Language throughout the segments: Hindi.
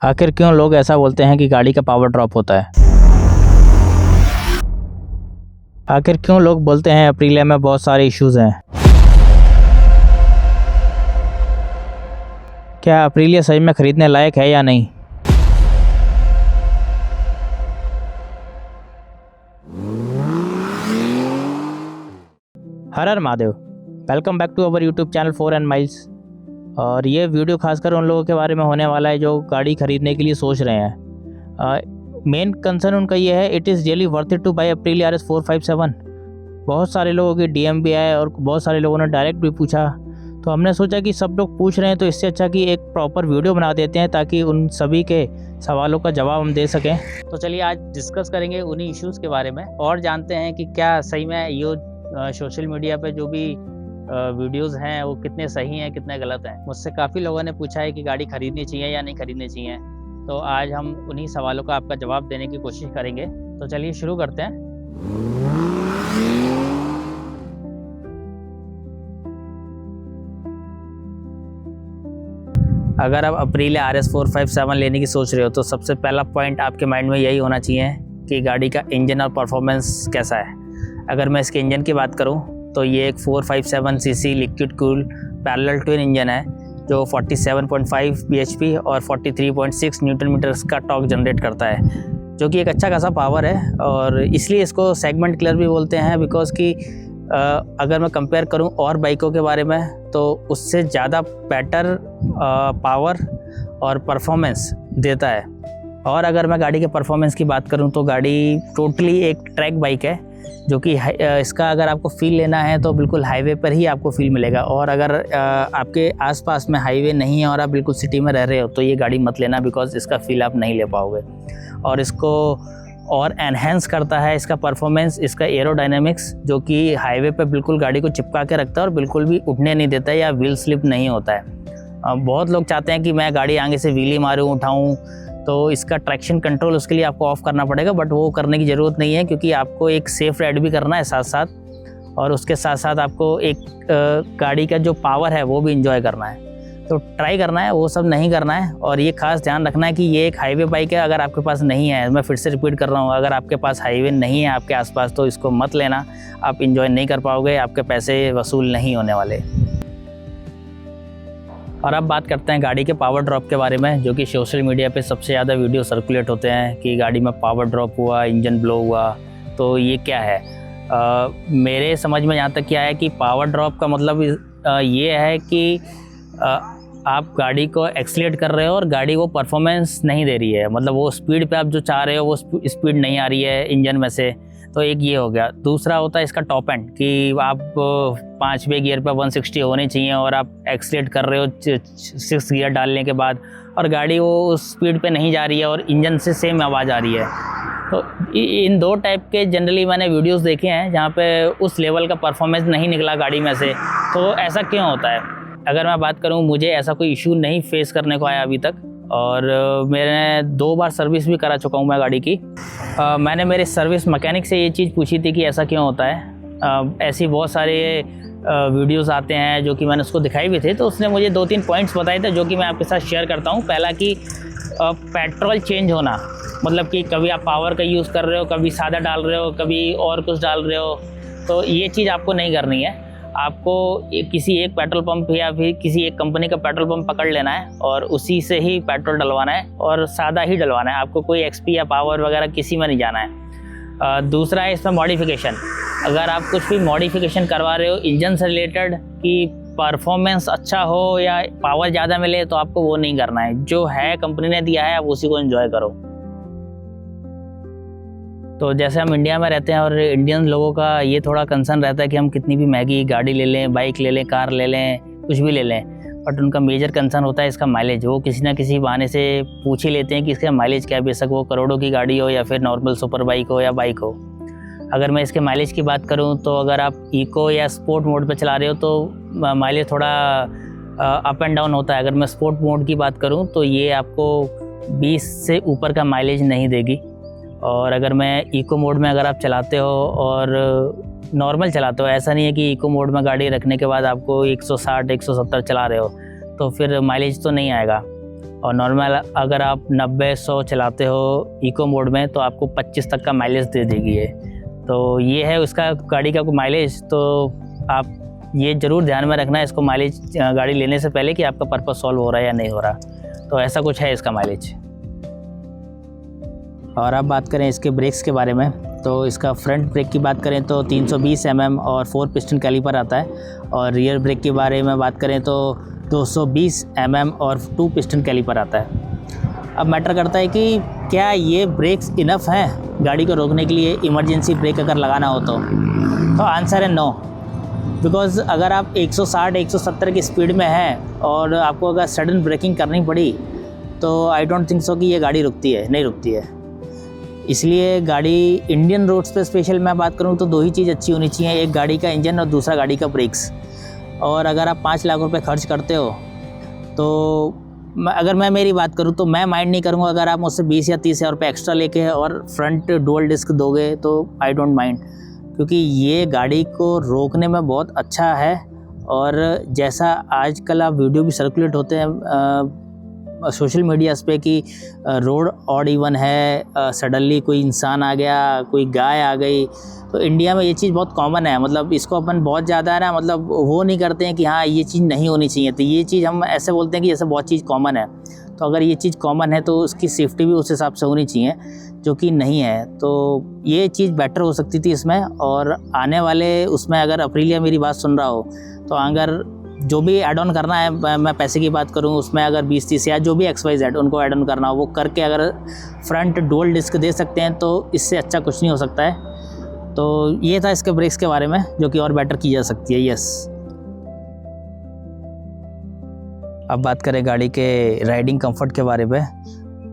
आखिर क्यों लोग ऐसा बोलते हैं कि गाड़ी का पावर ड्रॉप होता है? आखिर क्यों लोग बोलते हैं अप्रीलिया में बहुत सारे इश्यूज़ हैं? क्या अप्रीलिया सही में ख़रीदने लायक है या नहीं? हर हर Mahadev. Welcome back to our YouTube channel 4 and miles. और ये वीडियो खासकर उन लोगों के बारे में होने वाला है जो गाड़ी ख़रीदने के लिए सोच रहे हैं। मेन कंसर्न उनका ये है, it is really worth it two by अप्रीलिया RS 457। बहुत सारे लोगों की DM भी आए और बहुत सारे लोगों ने डायरेक्ट भी पूछा, तो हमने सोचा कि सब लोग पूछ रहे हैं तो इससे अच्छा कि एक प्रॉपर वीडियो बना देते हैं ताकि उन सभी के सवालों का जवाब हम दे सकें। तो चलिए आज डिस्कस करेंगे उन्हीं इश्यूज़ के बारे में और जानते हैं कि क्या सही में ये सोशल मीडिया पे जो भी वीडियोस हैं वो कितने सही हैं कितने गलत हैं। मुझसे काफ़ी लोगों ने पूछा है कि गाड़ी ख़रीदनी चाहिए या नहीं ख़रीदनी चाहिए, तो आज हम उन्हीं सवालों का आपका जवाब देने की कोशिश करेंगे। तो चलिए शुरू करते हैं। अगर आप अप्रीलिया RS 457 लेने की सोच रहे हो तो सबसे पहला पॉइंट आपके माइंड में यही होना चाहिए कि गाड़ी का इंजन और परफॉर्मेंस कैसा है। अगर मैं इसके इंजन की बात करूं तो ये एक 457cc liquid cool parallel twin engine है जो 47.5 bhp और 43.6 न्यूटन मीटर्स का टॉर्क जनरेट करता है, जो कि एक अच्छा खासा पावर है। और इसलिए इसको सेगमेंट किलर भी बोलते हैं, बिकॉज़ कि अगर मैं कंपेयर करूं और बाइकों के बारे में तो उससे ज़्यादा बेटर पावर और परफॉर्मेंस देता है। और अगर मैं गाड़ी के परफॉर्मेंस की बात करूं तो गाड़ी टोटली एक ट्रैक बाइक है, जो कि इसका अगर आपको फ़ील लेना है तो बिल्कुल हाईवे पर ही आपको फ़ील मिलेगा। और अगर आपके आसपास में हाईवे नहीं है और आप बिल्कुल सिटी में रह रहे हो तो ये गाड़ी मत लेना, बिकॉज़ इसका फ़ील आप नहीं ले पाओगे। और इसको और एनहेंस करता है इसका परफॉर्मेंस, इसका एरोडायनेमिक्स, जो कि हाईवे पे बिल्कुल गाड़ी को चिपका के रखता है और बिल्कुल भी उठने नहीं देता है या व्हील स्लिप नहीं होता है। बहुत लोग चाहते हैं कि मैं गाड़ी आगे से व्हीली मारूँ उठाऊँ, तो इसका ट्रैक्शन कंट्रोल उसके लिए आपको ऑफ़ करना पड़ेगा, बट वो करने की ज़रूरत नहीं है क्योंकि आपको एक सेफ़ राइड भी करना है साथ साथ, और उसके साथ साथ आपको एक गाड़ी का जो पावर है वो भी इंजॉय करना है। तो ट्राई करना है, वो सब नहीं करना है। और ये खास ध्यान रखना है कि ये एक हाईवे बाइक है। अगर आपके पास नहीं है, मैं फिर से रिपीट कर रहा हूँ, अगर आपके पास हाईवे नहीं है आपके आसपास तो इसको मत लेना, आप इंजॉय नहीं कर पाओगे, आपके पैसे वसूल नहीं होने वाले। और अब बात करते हैं गाड़ी के पावर ड्रॉप के बारे में, जो कि सोशल मीडिया पे सबसे ज़्यादा वीडियो सर्कुलेट होते हैं कि गाड़ी में पावर ड्रॉप हुआ, इंजन ब्लो हुआ। तो ये क्या है? मेरे समझ में यहाँ तक क्या है कि पावर ड्रॉप का मतलब ये है कि आप गाड़ी को एक्सीलरेट कर रहे हो और गाड़ी वो परफॉर्मेंस नहीं दे रही है, मतलब वो स्पीड पे आप जो चाह रहे हो वो स्पीड नहीं आ रही है इंजन में से। तो एक ये हो गया। दूसरा होता है इसका टॉप एंड, कि आप 5वें गियर पे 160 होने चाहिए और आप एक्सीलरेट कर रहे हो 6 गियर डालने के बाद, और गाड़ी वो उस स्पीड पे नहीं जा रही है और इंजन से सेम आवाज़ आ रही है। तो इन दो टाइप के जनरली मैंने वीडियोस देखे हैं जहाँ पे उस लेवल का परफॉर्मेंस नहीं निकला गाड़ी में से। तो ऐसा क्यों होता है? अगर मैं बात करूँ, मुझे ऐसा कोई इशू नहीं फेस करने को आया अभी तक, और मैंने 2 बार सर्विस भी करा चुका हूँ मैं गाड़ी की। मैंने मेरे सर्विस मैकेनिक से ये चीज़ पूछी थी कि ऐसा क्यों होता है। ऐसी बहुत सारे वीडियोस आते हैं जो कि मैंने उसको दिखाई भी थे, तो उसने मुझे 2-3 पॉइंट्स बताए थे जो कि मैं आपके साथ शेयर करता हूँ। पहला कि पेट्रोल चेंज होना, मतलब कि कभी आप पावर का यूज़ कर रहे हो, कभी सादा डाल रहे हो, कभी और कुछ डाल रहे हो, तो ये चीज़ आपको नहीं करनी है। आपको किसी एक पेट्रोल पंप या फिर किसी एक कंपनी का पेट्रोल पंप पकड़ लेना है और उसी से ही पेट्रोल डलवाना है और सादा ही डलवाना है। आपको कोई XP या पावर वगैरह किसी में नहीं जाना है। दूसरा है इसमें मॉडिफिकेशन। अगर आप कुछ भी मॉडिफिकेशन करवा रहे हो इंजन से रिलेटेड कि परफॉर्मेंस अच्छा हो या पावर ज़्यादा मिले, तो आपको वो नहीं करना है। जो है कंपनी ने दिया है, आप उसी को एंजॉय करो। तो जैसे हम इंडिया में रहते हैं और इंडियन लोगों का ये थोड़ा कंसर्न रहता है कि हम कितनी भी महंगी गाड़ी ले लें, बाइक ले लें, कार ले लें, कुछ भी ले लें, बट उनका मेजर कंसर्न होता है इसका माइलेज। वो किसी ना किसी बहाने से पूछ ही लेते हैं कि इसका माइलेज क्या है, बेशक वो करोड़ों की गाड़ी हो या फिर नॉर्मल सुपर बाइक हो या बाइक हो। अगर मैं इसके माइलेज की बात करूँ तो अगर आप इको या स्पोर्ट मोड पर चला रहे हो तो माइलेज थोड़ा अप एंड डाउन होता है। अगर मैं स्पोर्ट मोड की बात करूँ तो ये आपको 20 से ऊपर का माइलेज नहीं देगी। और अगर मैं इको मोड में अगर आप चलाते हो और नॉर्मल चलाते हो, ऐसा नहीं है कि इको मोड में गाड़ी रखने के बाद आपको 160-170 चला रहे हो, तो फिर माइलेज तो नहीं आएगा। और नॉर्मल अगर आप 90-100 चलाते हो इको मोड में तो आपको 25 तक का माइलेज दे देगी ये। तो ये है उसका गाड़ी का माइलेज। तो आप ये ज़रूर ध्यान में रखना है इसको माइलेज गाड़ी लेने से पहले कि आपका पर्पस सॉल्व हो रहा है या नहीं हो रहा। तो ऐसा कुछ है इसका माइलेज। और अब बात करें इसके ब्रेक्स के बारे में, तो इसका फ्रंट ब्रेक की बात करें तो 320 mm और 4 पिस्टन कैलिपर आता है। और रियर ब्रेक के बारे में बात करें तो 220 mm और 2 पिस्टन कैलिपर आता है। अब मैटर करता है कि क्या ये ब्रेक्स इनफ हैं गाड़ी को रोकने के लिए, इमरजेंसी ब्रेक अगर लगाना हो तो आंसर है नो। बिकॉज़ अगर आप 160-170 की स्पीड में हैं और आपको अगर सडन ब्रेकिंग करनी पड़ी तो आई डोंट थिंक सो कि ये गाड़ी रुकती है, नहीं रुकती है। इसलिए गाड़ी इंडियन रोड्स पे स्पेशल मैं बात करूँ तो 2 ही चीज़ अच्छी होनी चाहिए, एक गाड़ी का इंजन और दूसरा गाड़ी का ब्रेक्स। और अगर आप 5 लाख रुपए खर्च करते हो तो अगर मैं मेरी बात करूँ तो मैं माइंड नहीं करूँगा अगर आप मुझसे 20 या 30 हज़ार रुपये एक्स्ट्रा लेके और फ्रंट डुअल डिस्क दोगे तो आई डोंट माइंड, क्योंकि ये गाड़ी को रोकने में बहुत अच्छा है। और जैसा आजकल आप वीडियो भी सर्कुलेट होते हैं सोशल मीडियाज़ पे कि रोड ऑड इवन है, सडनली कोई इंसान आ गया, कोई गाय आ गई, तो इंडिया में ये चीज़ बहुत कॉमन है। मतलब इसको अपन बहुत ज़्यादा है ना, मतलब वो नहीं करते हैं कि हाँ ये चीज़ नहीं होनी चाहिए, तो ये चीज़ हम ऐसे बोलते हैं कि जैसे बहुत चीज़ कॉमन है। तो अगर ये चीज़ कॉमन है तो उसकी सेफ्टी भी उस हिसाब से होनी चाहिए, जो कि नहीं है। तो ये चीज़ बेटर हो सकती थी इसमें। और आने वाले उसमें अगर अप्रीलिया मेरी बात सुन रहा हो तो अगर जो भी ऐड ऑन करना है, मैं पैसे की बात करूँ, उसमें अगर 20-30 या जो भी XYZ उनको ऐड ऑन करना हो वो करके अगर फ्रंट डुअल डिस्क दे सकते हैं तो इससे अच्छा कुछ नहीं हो सकता है। तो ये था इसके ब्रेक्स के बारे में, जो कि और बेटर की जा सकती है। यस। अब बात करें गाड़ी के राइडिंग कंफर्ट के बारे में,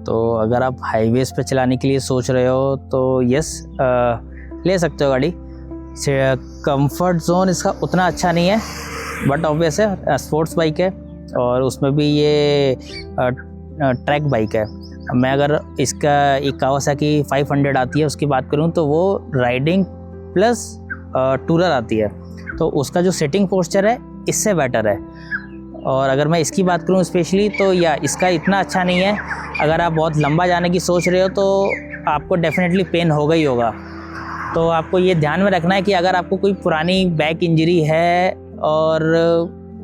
तो अगर आप हाईवेज़ पे चलाने के लिए सोच रहे हो तो यस ले सकते हो गाड़ी। कंफर्ट जोन इसका उतना अच्छा नहीं है, बट ऑब्वियस है स्पोर्ट्स बाइक है और उसमें भी ये ट्रैक बाइक है। मैं अगर इसका एक कावासाकी 500 आती है उसकी बात करूं तो वो राइडिंग प्लस टूरर आती है, तो उसका जो सेटिंग पोस्चर है इससे बेटर है। और अगर मैं इसकी बात करूं स्पेशली तो या इसका इतना अच्छा नहीं है। अगर आप बहुत लंबा जाने की सोच रहे हो तो आपको डेफिनेटली पेन होगा ही होगा। तो आपको ये ध्यान में रखना है कि अगर आपको कोई पुरानी बैक इंजरी है और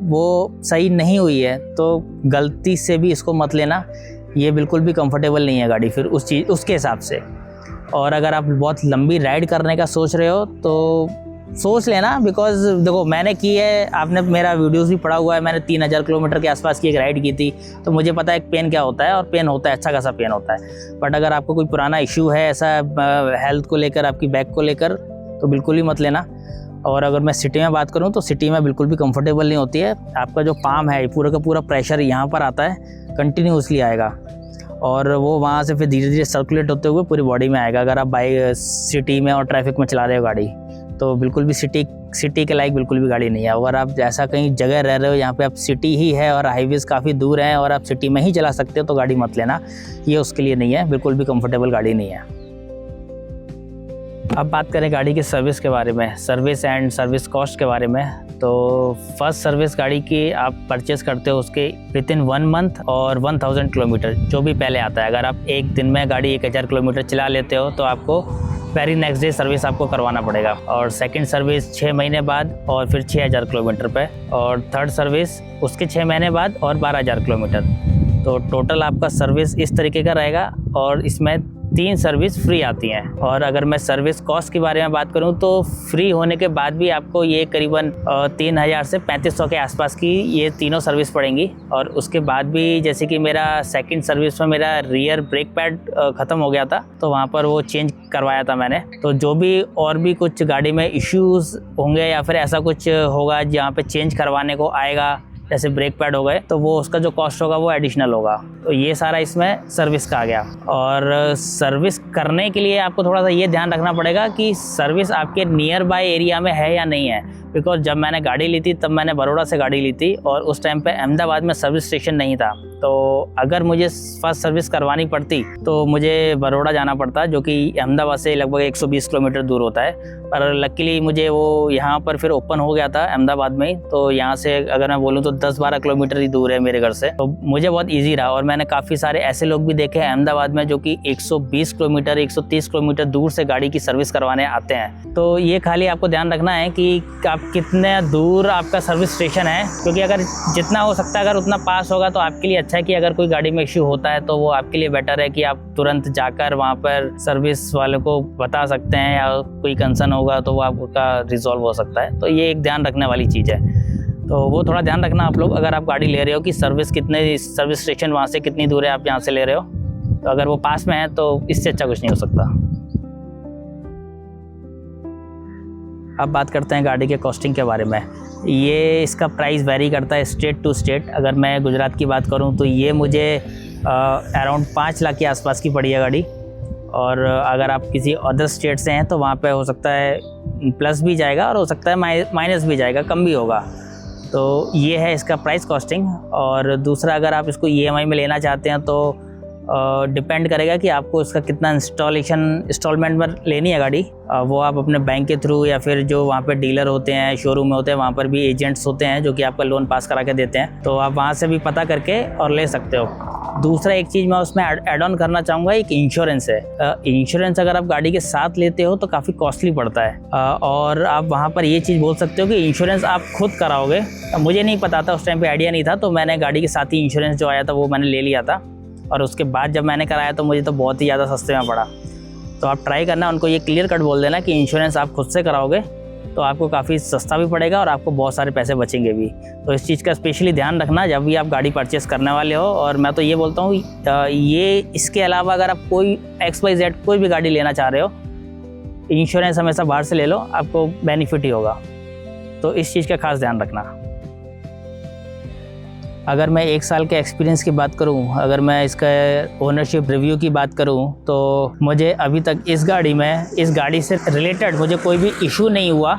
वो सही नहीं हुई है तो गलती से भी इसको मत लेना, ये बिल्कुल भी कंफर्टेबल नहीं है गाड़ी फिर उसके हिसाब से। और अगर आप बहुत लंबी राइड करने का सोच रहे हो तो सोच लेना, बिकॉज़ देखो मैंने की है, आपने मेरा वीडियोस भी पढ़ा हुआ है, मैंने 3000 किलोमीटर के आसपास की एक राइड की थी, तो मुझे पता है पेन क्या होता है, और पेन होता है, अच्छा खासा पेन होता है। बट अगर आपको कोई पुराना इशू है ऐसा हेल्थ को लेकर, आपकी बैक को लेकर, तो बिल्कुल ही मत लेना। और अगर मैं सिटी में बात करूं तो सिटी में बिल्कुल भी कंफर्टेबल नहीं होती है। आपका जो पाम है पूरा का पूरा प्रेशर यहाँ पर आता है, कंटिन्यूसली आएगा और वो वहाँ से फिर धीरे धीरे सर्कुलेट होते हुए पूरी बॉडी में आएगा। अगर आप बाइक सिटी में और ट्रैफिक में चला रहे हो गाड़ी तो बिल्कुल भी सिटी के लायक बिल्कुल भी गाड़ी नहीं है। अगर आप ऐसा कहीं जगह रह रहे हो यहाँ पे आप सिटी ही है और हाईवेज़ काफ़ी दूर हैं और आप सिटी में ही चला सकते हो तो गाड़ी मत लेना, ये उसके लिए नहीं है, बिल्कुल भी कंफर्टेबल गाड़ी नहीं है। अब बात करें गाड़ी की सर्विस के बारे में, सर्विस एंड सर्विस कॉस्ट के बारे में। तो फर्स्ट सर्विस गाड़ी की आप परचेस करते हो उसके विद इन 1 मंथ और 1000 किलोमीटर जो भी पहले आता है। अगर आप एक दिन में गाड़ी 1000 किलोमीटर चला लेते हो तो आपको वेरी नेक्स्ट डे सर्विस आपको करवाना पड़ेगा। और सेकंड सर्विस 6 महीने बाद और फिर 6000 किलोमीटर पे, और थर्ड सर्विस उसके 6 महीने बाद और 12000 किलोमीटर। तो टोटल आपका सर्विस इस तरीके का रहेगा और इसमें 3 सर्विस फ्री आती हैं। और अगर मैं सर्विस कॉस्ट के बारे में बात करूं तो फ्री होने के बाद भी आपको ये करीबन 3000 से 3500 के आसपास की ये तीनों सर्विस पड़ेंगी। और उसके बाद भी जैसे कि मेरा सेकंड सर्विस में मेरा रियर ब्रेक पैड ख़त्म हो गया था तो वहाँ पर वो चेंज करवाया था मैंने। तो जो भी और भी कुछ गाड़ी में इश्यूज़ होंगे या फिर ऐसा कुछ होगा जहाँ पे चेंज करवाने को आएगा, जैसे ब्रेक पैड हो गए, तो वो उसका जो कॉस्ट होगा वो एडिशनल होगा। तो ये सारा इसमें सर्विस का आ गया। और सर्विस करने के लिए आपको थोड़ा सा ये ध्यान रखना पड़ेगा कि सर्विस आपके नियर बाय एरिया में है या नहीं है। बिकॉज जब मैंने गाड़ी ली थी तब मैंने बड़ौदा से गाड़ी ली थी और उस टाइम पे अहमदाबाद में सर्विस स्टेशन नहीं था। तो अगर मुझे फर्स्ट सर्विस करवानी पड़ती तो मुझे बड़ौदा जाना पड़ता, जो कि अहमदाबाद से लगभग 120 किलोमीटर दूर होता है। पर लकीली मुझे वो यहाँ पर फिर ओपन हो गया था अहमदाबाद में ही, तो यहाँ से अगर मैं बोलूँ तो 10-12 किलोमीटर ही दूर है मेरे घर से, तो मुझे बहुत ईजी रहा। और मैंने काफ़ी सारे ऐसे लोग भी देखे हैं अहमदाबाद में जो कि 120 किलोमीटर 130 किलोमीटर दूर से गाड़ी की सर्विस करवाने आते हैं। तो ये खाली आपको ध्यान रखना है कि आप कितने दूर आपका सर्विस स्टेशन है, क्योंकि अगर जितना हो सकता है अगर उतना पास होगा तो आपके लिए अच्छा है कि अगर कोई गाड़ी में इश्यू होता है तो वो आपके लिए बेटर है कि आप तुरंत जाकर वहाँ पर सर्विस वाले को बता सकते हैं, या कोई कंसर्न होगा तो वो आपका रिजॉल्व हो सकता है। तो ये एक ध्यान रखने वाली चीज़ है, तो वो थोड़ा ध्यान रखना आप लोग अगर आप गाड़ी ले रहे हो कि सर्विस स्टेशन वहाँ से कितनी दूर है, आप यहाँ से ले रहे हो। तो अगर वो पास में है तो इससे अच्छा कुछ नहीं हो सकता। अब बात करते हैं गाड़ी के कॉस्टिंग के बारे में। ये इसका प्राइस वेरी करता है स्टेट टू स्टेट। अगर मैं गुजरात की बात करूं तो ये मुझे अराउंड 5 लाख के आसपास की पड़ी है गाड़ी, और अगर आप किसी अदर स्टेट से हैं तो वहाँ पे हो सकता है प्लस भी जाएगा और हो सकता है माइनस भी जाएगा, कम भी होगा। तो ये है इसका प्राइस कॉस्टिंग। और दूसरा, अगर आप इसको EMI में लेना चाहते हैं तो डिपेंड करेगा कि आपको इसका कितना इंस्टॉलमेंट में लेनी है गाड़ी। वो आप अपने बैंक के थ्रू या फिर जो वहाँ पे डीलर होते हैं, शोरूम में होते हैं, वहाँ पर भी एजेंट्स होते हैं जो कि आपका लोन पास करा के देते हैं, तो आप वहाँ से भी पता करके और ले सकते हो। दूसरा एक चीज़ मैं उसमें ऐड ऑन करना चाहूँगा, एक इंश्योरेंस है। इंश्योरेंस अगर आप गाड़ी के साथ लेते हो तो काफ़ी कॉस्टली पड़ता है, और आप वहाँ पर ये चीज़ बोल सकते हो कि इंश्योरेंस आप खुद कराओगे। मुझे नहीं पता था, उस टाइम पे आइडिया नहीं था, तो मैंने गाड़ी के साथ ही इंश्योरेंस जो आया था वो मैंने ले लिया था, और उसके बाद जब मैंने कराया तो मुझे तो बहुत ही ज़्यादा सस्ते में पड़ा। तो आप ट्राई करना, उनको ये क्लियर कट बोल देना कि इंश्योरेंस आप खुद से कराओगे तो आपको काफ़ी सस्ता भी पड़ेगा और आपको बहुत सारे पैसे बचेंगे भी। तो इस चीज़ का स्पेशली ध्यान रखना जब भी आप गाड़ी परचेस करने वाले हो। और मैं तो ये बोलता हूँ ये इसके अलावा अगर आप कोई XYZ कोई भी गाड़ी लेना चाह रहे हो, इंश्योरेंस हमेशा बाहर से ले लो, आपको बेनिफिट ही होगा। तो इस चीज़ का खास ध्यान रखना। अगर मैं 1 साल के एक्सपीरियंस की बात करूं, अगर मैं इसका ओनरशिप रिव्यू की बात करूं, तो मुझे अभी तक इस गाड़ी से रिलेटेड मुझे कोई भी इशू नहीं हुआ।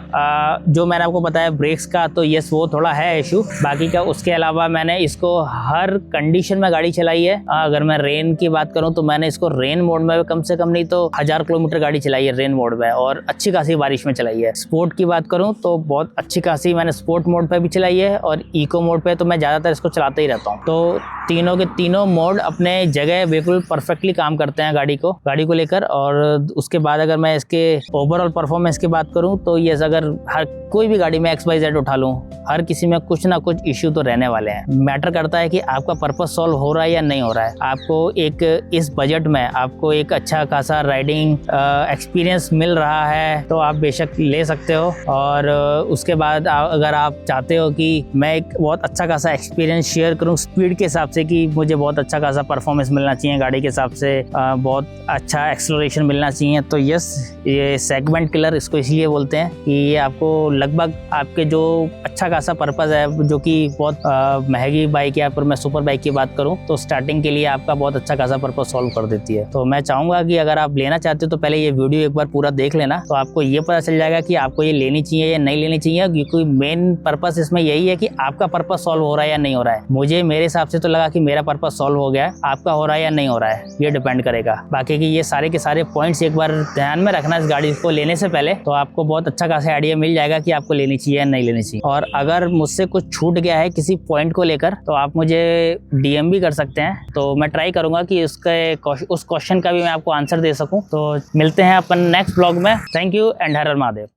जो मैंने आपको बताया ब्रेक्स का, तो यस वो थोड़ा है इशू, बाकी का उसके अलावा मैंने इसको हर कंडीशन में गाड़ी चलाई है। अगर मैं रेन की बात करूँ तो मैंने इसको रेन मोड में कम से कम नहीं तो 1000 किलोमीटर गाड़ी चलाई है रेन मोड में, और अच्छी खासी बारिश में चलाई है। स्पोर्ट की बात करूँ तो बहुत अच्छी खासी मैंने स्पोर्ट मोड पर भी चलाई है, और इको मोड पर तो मैं ज़्यादातर इसको चलाते ही रहता हूँ। तो तीनों के तीनों मोड अपने जगह बिल्कुल परफेक्टली काम करते हैं गाड़ी को लेकर। और उसके बाद अगर मैं इसके ओवरऑल परफॉर्मेंस की बात करूं तो ये अगर हर कोई भी गाड़ी में XYZ उठा लूं, हर किसी में कुछ ना कुछ इश्यू तो रहने वाले हैं। मैटर करता है कि आपका पर्पस सॉल्व हो रहा है या नहीं हो रहा है। आपको एक इस बजट में आपको एक अच्छा खासा राइडिंग एक्सपीरियंस मिल रहा है तो आप बेशक ले सकते हो। और उसके बाद अगर आप चाहते हो कि मैं एक बहुत अच्छा खासा एक्सपीरियंस शेयर करूं स्पीड के हिसाब से, कि मुझे बहुत अच्छा खासा परफॉर्मेंस मिलना चाहिए गाड़ी के हिसाब से, बहुत अच्छा एक्सेलरेशन मिलना चाहिए, तो यस ये सेगमेंट किलर इसको इसलिए बोलते हैं कि ये आपको लगभग आपके जो अच्छा खासा पर्पस है, जो कि बहुत महंगी बाइक है, पर मैं सुपर बाइक की बात करूं तो स्टार्टिंग के लिए आपका बहुत अच्छा खासा पर्पस सॉल्व कर देती है। तो मैं चाहूँगा कि अगर आप लेना चाहते हो तो पहले ये वीडियो एक बार पूरा देख लेना, तो आपको ये पता चल जाएगा कि आपको ये लेनी चाहिए या नहीं लेनी चाहिए। क्योंकि मेन पर्पस इसमें यही है कि आपका पर्पस सॉल्व हो रहा है या नहीं हो रहा है। मुझे मेरे हिसाब से तो लगा कि मेरा पर्पस सॉल्व हो गया है, आपका हो रहा है या नहीं हो रहा है ये डिपेंड करेगा। बाकी की ये सारे के सारे पॉइंट्स एक बार ध्यान में रखना इस गाड़ी को लेने से पहले, तो आपको बहुत अच्छा खासा आइडिया मिल जाएगा कि आपको लेनी चाहिए या नहीं लेनी चाहिए। और अगर मुझसे कुछ छूट गया है किसी पॉइंट को लेकर तो आप मुझे DM भी कर सकते हैं, तो मैं ट्राई करूंगा कि उस क्वेश्चन का भी मैं आपको आंसर दे सकूं। तो मिलते हैं अपन नेक्स्ट ब्लॉग में। थैंक यू एंड हर हर महादेव।